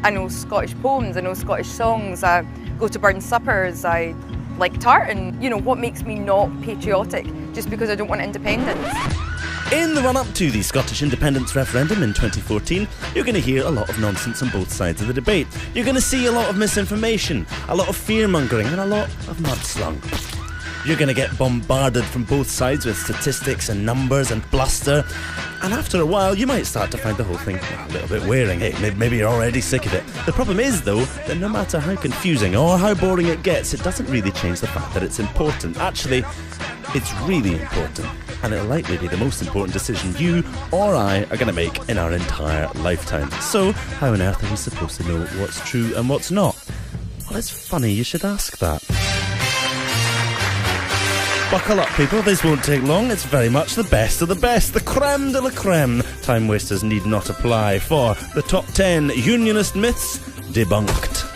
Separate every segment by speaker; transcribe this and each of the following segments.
Speaker 1: I know Scottish poems, I know Scottish songs, I go to burn suppers, I like tartan. You know, what makes me not patriotic just because I don't want independence?
Speaker 2: In the run-up to the Scottish independence referendum in 2014, you're going to hear a lot of nonsense on both sides of the debate. You're going to see a lot of misinformation, a lot of fear-mongering and a lot of mudslung. You're going to get bombarded from both sides with statistics and numbers and bluster. And after a while, you might start to find the whole thing a little bit wearing. Hey, maybe you're already sick of it. The problem is, though, that no matter how confusing or how boring it gets, it doesn't really change the fact that it's important. Actually, it's really important. And it'll likely be the most important decision you or I are going to make in our entire lifetime. So, how on earth are we supposed to know what's true and what's not? Well, it's funny you should ask that. Buckle up, people, this won't take long. It's very much the best of the best, the creme de la creme. Time wasters need not apply for the top 10 Unionist myths debunked.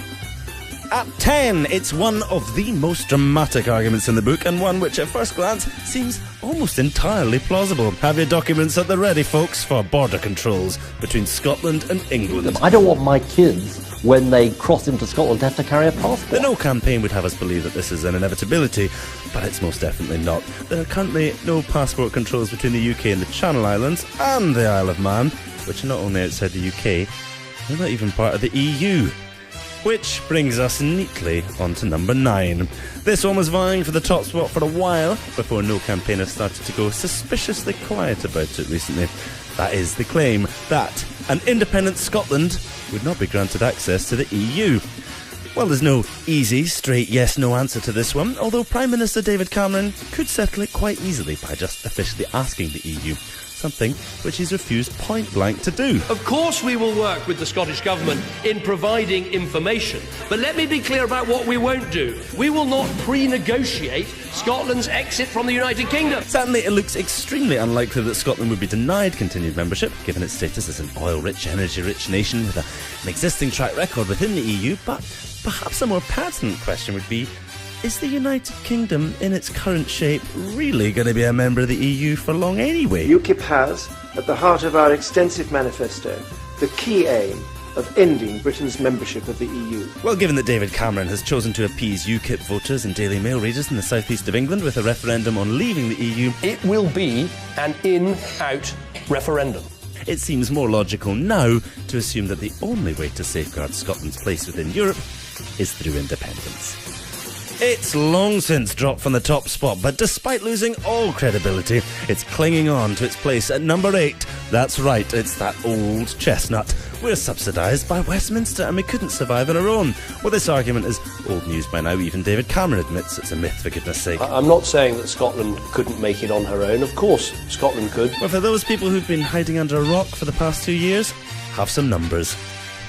Speaker 2: At 10, it's one of the most dramatic arguments in the book, and one which at first glance seems almost entirely plausible. Have your documents at the ready, folks, for border controls between Scotland and England.
Speaker 3: I don't want my kids, when they cross into Scotland, to have to carry a passport.
Speaker 2: The No campaign would have us believe that this is an inevitability, but it's most definitely not. There are currently no passport controls between the UK and the Channel Islands and the Isle of Man, which are not only outside the UK, they're not even part of the EU. Which brings us neatly onto number 9. This one was vying for the top spot for a while before No campaigners started to go suspiciously quiet about it recently. That is the claim that an independent Scotland would not be granted access to the EU. Well, there's no easy, straight yes-no answer to this one, although Prime Minister David Cameron could settle it quite easily by just officially asking the EU, something which he's refused point-blank to do.
Speaker 4: Of course we will work with the Scottish Government in providing information, but let me be clear about what we won't do. We will not pre-negotiate Scotland's exit from the United Kingdom.
Speaker 2: Certainly it looks extremely unlikely that Scotland would be denied continued membership, given its status as an oil-rich, energy-rich nation with an existing track record within the EU, but perhaps a more pertinent question would be, is the United Kingdom, in its current shape, really going to be a member of the EU for long anyway?
Speaker 5: UKIP has, at the heart of our extensive manifesto, the key aim of ending Britain's membership of the EU.
Speaker 2: Well, given that David Cameron has chosen to appease UKIP voters and Daily Mail readers in the southeast of England with a referendum on leaving the EU,
Speaker 4: it will be an in-out referendum.
Speaker 2: It seems more logical now to assume that the only way to safeguard Scotland's place within Europe is through independence. It's long since dropped from the top spot, but despite losing all credibility, it's clinging on to its place at number 8. That's right, it's that old chestnut. We're subsidised by Westminster and we couldn't survive on our own. Well, this argument is old news by now. Even David Cameron admits it's a myth, for goodness sake.
Speaker 4: I'm not saying that Scotland couldn't make it on her own. Of course, Scotland could.
Speaker 2: Well, for those people who've been hiding under a rock for the past 2 years, have some numbers.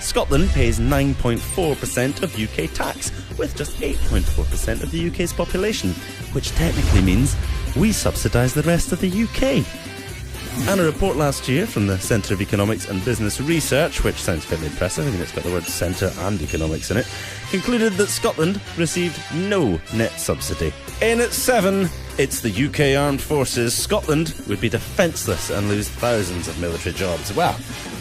Speaker 2: Scotland pays 9.4% of UK tax, with just 8.4% of the UK's population, which technically means we subsidise the rest of the UK. And a report last year from the Centre of Economics and Business Research, which sounds fairly impressive, I mean it's got the word centre and economics in it, concluded that Scotland received no net subsidy. In at 7, it's the UK Armed Forces. Scotland would be defenceless and lose thousands of military jobs. Well,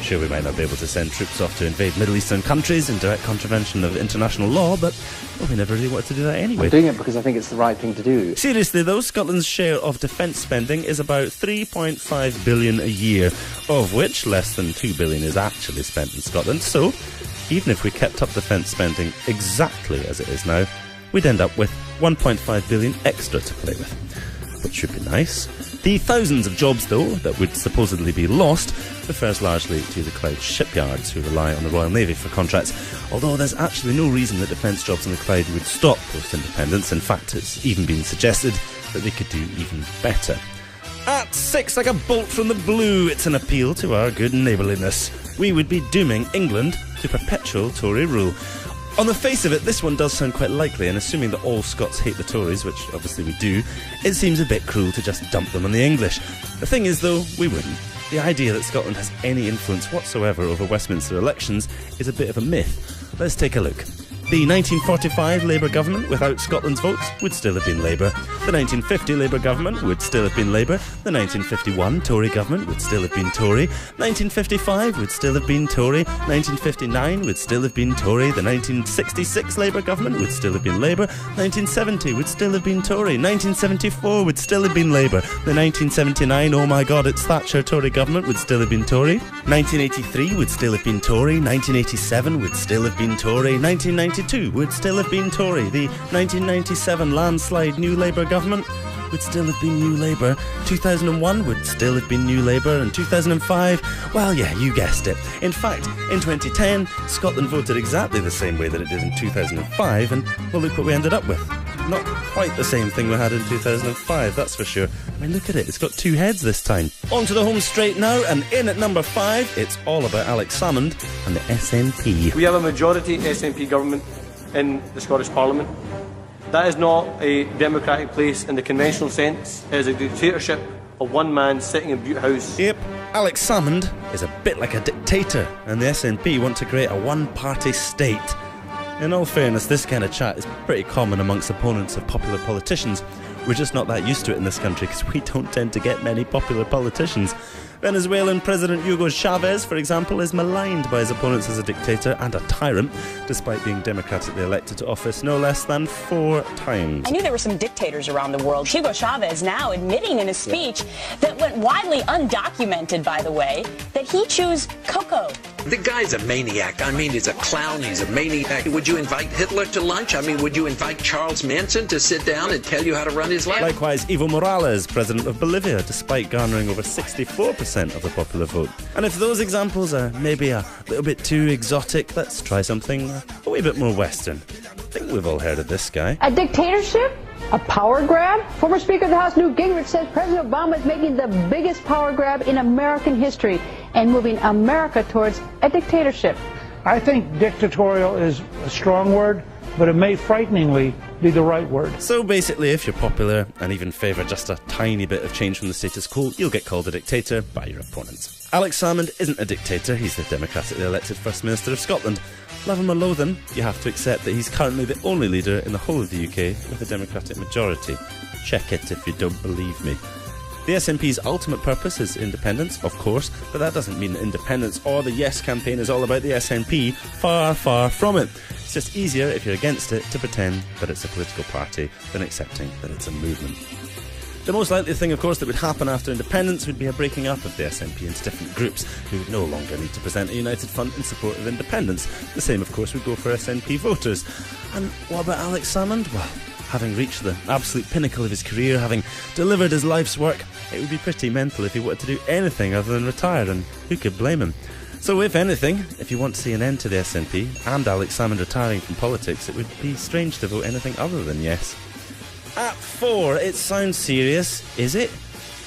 Speaker 2: sure, we might not be able to send troops off to invade Middle Eastern countries in direct contravention of international law, but well, we never really wanted to do that anyway.
Speaker 3: I'm doing it because I think it's the right thing to do.
Speaker 2: Seriously though, Scotland's share of defence spending is about 3.5 billion a year, of which less than 2 billion is actually spent in Scotland. So, even if we kept up defence spending exactly as it is now, we'd end up with 1.5 billion extra to play with, which should be nice. The thousands of jobs, though, that would supposedly be lost refers largely to the Clyde shipyards, who rely on the Royal Navy for contracts, although there's actually no reason that defence jobs in the Clyde would stop post-independence. In fact, it's even been suggested that they could do even better. At 6, like a bolt from the blue, it's an appeal to our good neighbourliness. We would be dooming England to perpetual Tory rule. On the face of it, this one does sound quite likely, and assuming that all Scots hate the Tories, which obviously we do, it seems a bit cruel to just dump them on the English. The thing is, though, we wouldn't. The idea that Scotland has any influence whatsoever over Westminster elections is a bit of a myth. Let's take a look. The 1945 Labour government, without Scotland's votes, would still have been Labour. The 1950 Labour government would still have been Labour. The 1951 Tory government would still have been Tory. 1955 would still have been Tory. 1959 would still have been Tory. The 1966 Labour government would still have been Labour. 1970 would still have been Tory. 1974 would still have been Labour. The 1979, oh my god, it's Thatcher Tory government, would still have been Tory. 1983 would still have been Tory. 1987 would still have been Tory. 1992 would still have been Tory. The 1997 landslide New Labour government would still have been New Labour. 2001 would still have been New Labour. And 2005, well, yeah, you guessed it. In fact, in 2010, Scotland voted exactly the same way that it did in 2005, and well, look what we ended up with. Not quite the same thing we had in 2005, that's for sure. I mean, look at it, it's got two heads this time. On to the home straight now, and in at number 5, it's all about Alex Salmond and the SNP.
Speaker 6: We have a majority SNP government in the Scottish Parliament. That is not a democratic place in the conventional sense. It is a dictatorship of one man sitting in Butte House.
Speaker 2: Yep, Alex Salmond is a bit like a dictator, and the SNP want to create a one-party state. In all fairness, this kind of chat is pretty common amongst opponents of popular politicians. We're just not that used to it in this country because we don't tend to get many popular politicians. Venezuelan President Hugo Chavez, for example, is maligned by his opponents as a dictator and a tyrant, despite being democratically elected to office no less than 4 times.
Speaker 7: I knew there were some dictators around the world. Hugo Chavez now admitting in a speech that went widely undocumented, by the way, that he chews cocoa.
Speaker 8: The guy's a maniac. I mean, he's a clown. He's a maniac. Would you invite Hitler to lunch? I mean, would you invite Charles Manson to sit down and tell you how to run his life?
Speaker 2: Likewise, Evo Morales, president of Bolivia, despite garnering over 64% of the popular vote. And if those examples are maybe a little bit too exotic, let's try something a wee bit more Western. I think we've all heard of this guy.
Speaker 9: A dictatorship? A power grab? Former Speaker of the House Newt Gingrich says President Obama is making the biggest power grab in American history and moving America towards a dictatorship.
Speaker 10: I think dictatorial is a strong word, but it may frighteningly be the right word.
Speaker 2: So basically, if you're popular and even favour just a tiny bit of change from the status quo, you'll get called a dictator by your opponents. Alex Salmond isn't a dictator, he's the democratically elected First Minister of Scotland. Love him or loathe him, you have to accept that he's currently the only leader in the whole of the UK with a democratic majority. Check it if you don't believe me. The SNP's ultimate purpose is independence, of course, but that doesn't mean that independence or the Yes campaign is all about the SNP. Far, far from it. It's just easier, if you're against it, to pretend that it's a political party than accepting that it's a movement. The most likely thing, of course, that would happen after independence would be a breaking up of the SNP into different groups who would no longer need to present a united front in support of independence. The same, of course, would go for SNP voters. And what about Alex Salmond? Well, having reached the absolute pinnacle of his career, having delivered his life's work, it would be pretty mental if he wanted to do anything other than retire, and who could blame him? So if anything, if you want to see an end to the SNP and Alex Salmond retiring from politics, it would be strange to vote anything other than yes. At 4, it sounds serious, is it?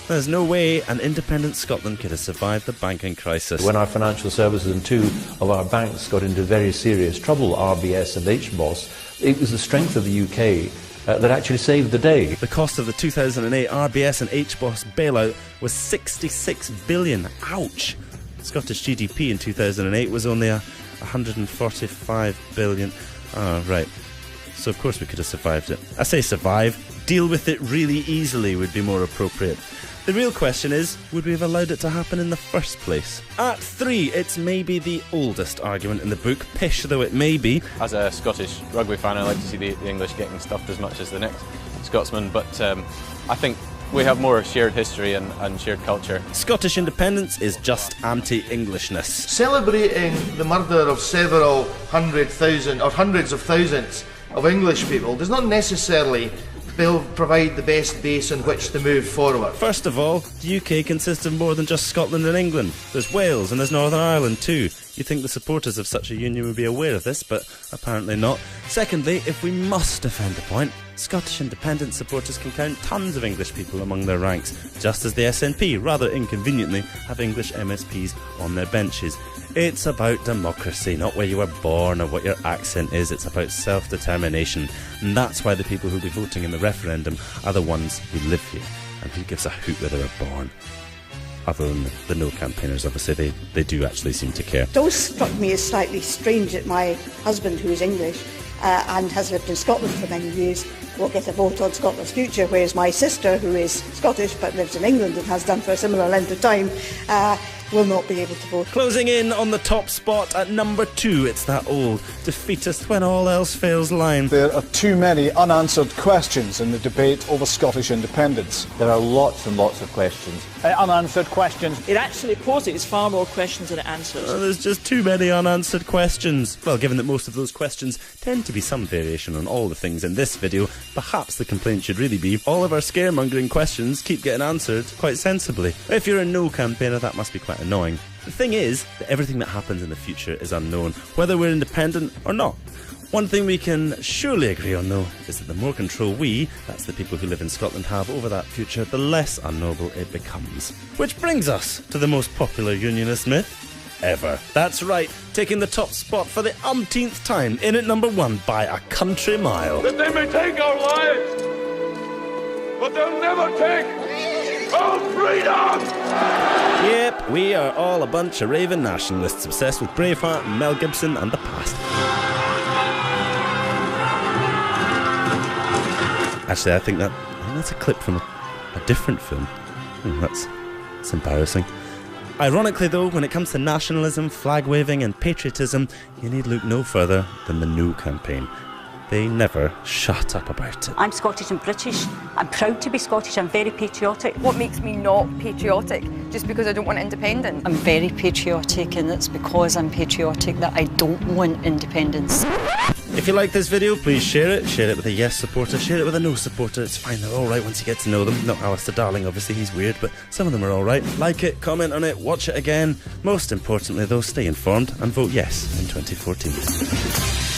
Speaker 2: There's no way an independent Scotland could have survived the banking crisis.
Speaker 11: When our financial services and 2 of our banks got into very serious trouble, RBS and HBOS, it was the strength of the UK that actually saved the day.
Speaker 2: The cost of the 2008 RBS and HBOS bailout was 66 billion. Ouch! Scottish GDP in 2008 was only 145 billion. Oh, right. So of course we could have survived it. I say survive. Deal with it really easily would be more appropriate. The real question is, would we have allowed it to happen in the first place? At 3, it's maybe the oldest argument in the book, pish though it may be.
Speaker 12: As a Scottish rugby fan, I like to see the English getting stuffed as much as the next Scotsman, but I think we have more shared history and shared culture.
Speaker 2: Scottish independence is just anti-Englishness.
Speaker 13: Celebrating the murder of several hundreds of thousands of English people does not necessarily provide the best base on which to move forward.
Speaker 2: First of all, the UK consists of more than just Scotland and England. There's Wales and there's Northern Ireland too. You'd think the supporters of such a union would be aware of this, but apparently not. Secondly, if we must defend a point, Scottish independence supporters can count tons of English people among their ranks, just as the SNP, rather inconveniently, have English MSPs on their benches. It's about democracy, not where you were born or what your accent is. It's about self-determination. And that's why the people who'll be voting in the referendum are the ones who live here. And who gives a hoot where they were born? Other than the no campaigners, obviously, they do actually seem to care.
Speaker 14: It always struck me as slightly strange that my husband, who is English, and has lived in Scotland for many years will get a vote on Scotland's future, whereas my sister, who is Scottish but lives in England and has done for a similar length of time, will not be able to vote.
Speaker 2: Closing in on the top spot at number 2, it's that old defeatist when all else fails line.
Speaker 15: There are too many unanswered questions in the debate over Scottish independence.
Speaker 3: There are lots and lots of questions.
Speaker 15: Unanswered questions.
Speaker 16: It actually poses far more questions than it answers.
Speaker 2: There's just too many unanswered questions. Well, given that most of those questions tend to be some variation on all the things in this video, perhaps the complaint should really be all of our scaremongering questions keep getting answered quite sensibly. If you're a no campaigner, that must be quite annoying. The thing is that everything that happens in the future is unknown, whether we're independent or not. One thing we can surely agree on, though, is that the more control we, that's the people who live in Scotland, have over that future, the less unknowable it becomes. Which brings us to the most popular Unionist myth ever. That's right, taking the top spot for the umpteenth time, in at number 1 by a country mile.
Speaker 17: That they may take our lives, but they'll never take our freedom!
Speaker 2: Yep, we are all a bunch of raving nationalists obsessed with Braveheart, Mel Gibson and the past. Actually, I think that's a clip from a different film. That's embarrassing. Ironically though, when it comes to nationalism, flag waving and patriotism, you need look no further than the No campaign. They never shut up about it.
Speaker 18: I'm Scottish and British. I'm proud to be Scottish. I'm very patriotic.
Speaker 1: What makes me not patriotic? Just because I don't want independence?
Speaker 18: I'm very patriotic, and it's because I'm patriotic that I don't want independence.
Speaker 2: If you like this video, please share it. Share it with a yes supporter, share it with a no supporter. It's fine, they're alright once you get to know them. Not Alistair Darling, obviously, he's weird, but some of them are alright. Like it, comment on it, watch it again. Most importantly though, stay informed and vote yes in 2014.